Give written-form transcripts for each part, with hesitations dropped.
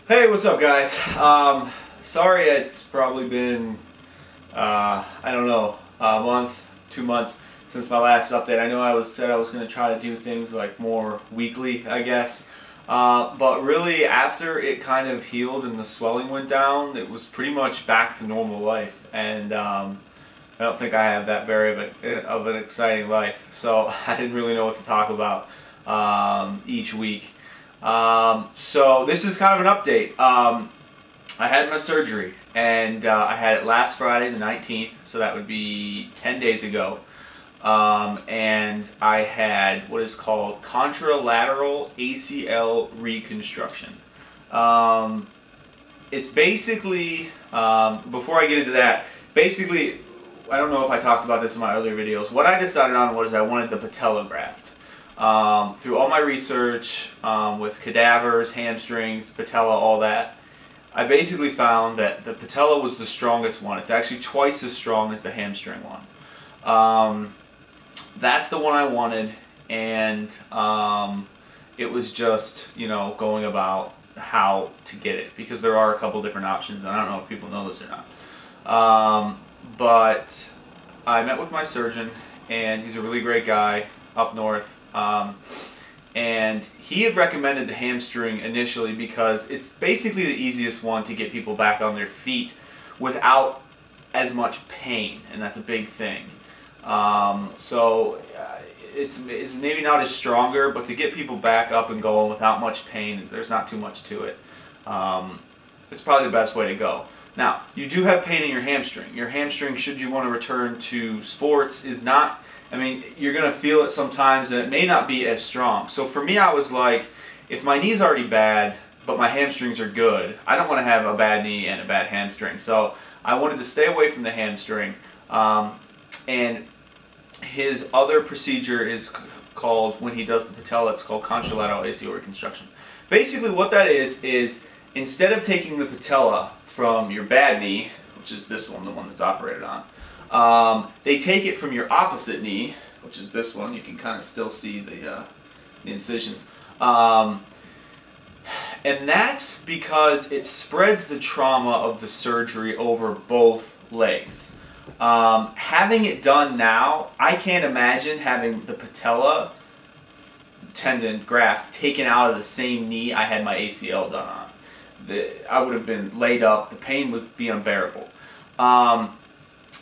Hey, what's up, guys? Sorry it's probably been, I don't know, a month, 2 months since my last update. I know I said I was going to try to do things like more weekly, I guess. But really, after it kind of healed and the swelling went down, it was pretty much back to normal life. And I don't think I have that very of an exciting life. So I didn't really know what to talk about each week. So this is kind of an update. I had my surgery, and I had it last Friday the 19th, so that would be 10 days ago. And I had what is called contralateral ACL reconstruction. It's basically, before I get into that, basically, I don't know if I talked about this in my earlier videos, what I decided on was I wanted the patella graft. Through all my research with cadavers, hamstrings, patella, all that, I basically found that the patella was the strongest one. It's actually twice as strong as the hamstring one. That's the one I wanted, and it was just, you know, going about how to get it, because there are a couple different options, and I don't know if people know this or not. But I met with my surgeon, and he's a really great guy up north. And he had recommended the hamstring initially because it's basically the easiest one to get people back on their feet without as much pain, and that's a big thing. It's maybe not as stronger, but to get people back up and going without much pain, there's not too much to it. It's probably the best way to go. Now, you do have pain in your hamstring. Your hamstring, should you want to return to sports, is not, I mean, you're going to feel it sometimes, and it may not be as strong. So for me, I was like, if my knee's already bad, but my hamstrings are good, I don't want to have a bad knee and a bad hamstring. So I wanted to stay away from the hamstring. And his other procedure is called, when he does the patella, it's called contralateral ACL reconstruction. Basically what that is instead of taking the patella from your bad knee, which is this one, the one that's operated on, they take it from your opposite knee, which is this one. You can kind of still see the incision. And that's because it spreads the trauma of the surgery over both legs. Having it done now, I can't imagine having the patella tendon graft taken out of the same knee I had my ACL done on. I would have been laid up. The pain would be unbearable.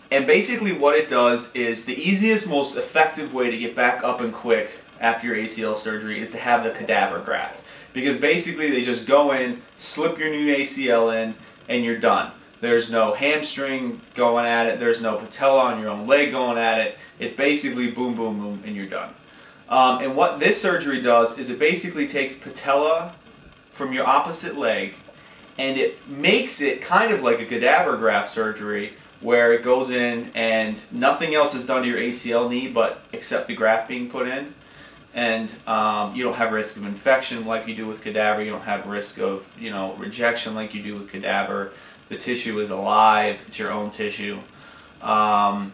And basically what it does is the easiest, most effective way to get back up and quick after your ACL surgery is to have the cadaver graft. Because basically they just go in, slip your new ACL in, and you're done. There's no hamstring going at it. There's no patella on your own leg going at it. It's basically boom, boom, boom, and you're done. And what this surgery does is it basically takes patella from your opposite leg, and it makes it kind of like a cadaver graft surgery, where it goes in and nothing else is done to your ACL knee but except the graft being put in. And you don't have risk of infection like you do with cadaver. You don't have risk of, you know, rejection like you do with cadaver. The tissue is alive. It's your own tissue. And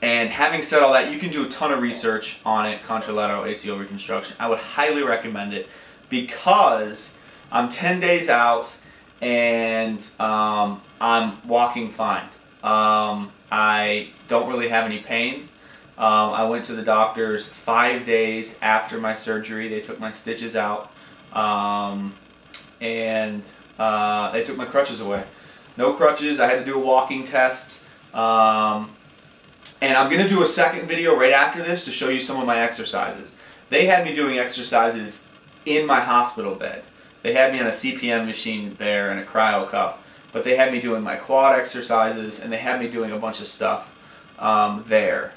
having said all that, you can do a ton of research on it, contralateral ACL reconstruction. I would highly recommend it because I'm 10 days out and I'm walking fine. I don't really have any pain. I went to the doctors 5 days after my surgery. They took my stitches out, and they took my crutches away. No crutches. I had to do a walking test. And I'm going to do a second video right after this to show you some of my exercises. They had me doing exercises in my hospital bed. They had me on a CPM machine there and a cryo cuff. But they had me doing my quad exercises, and they had me doing a bunch of stuff there.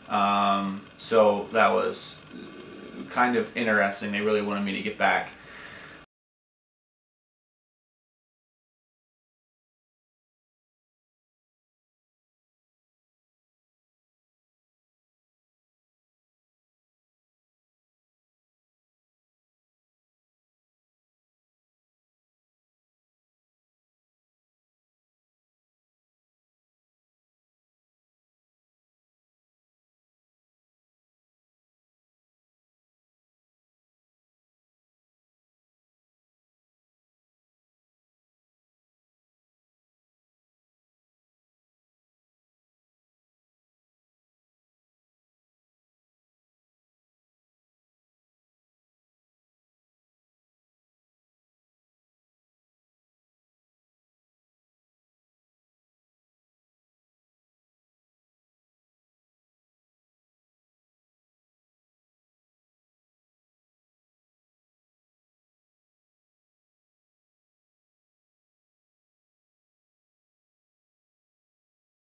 So that was kind of interesting. They really wanted me to get back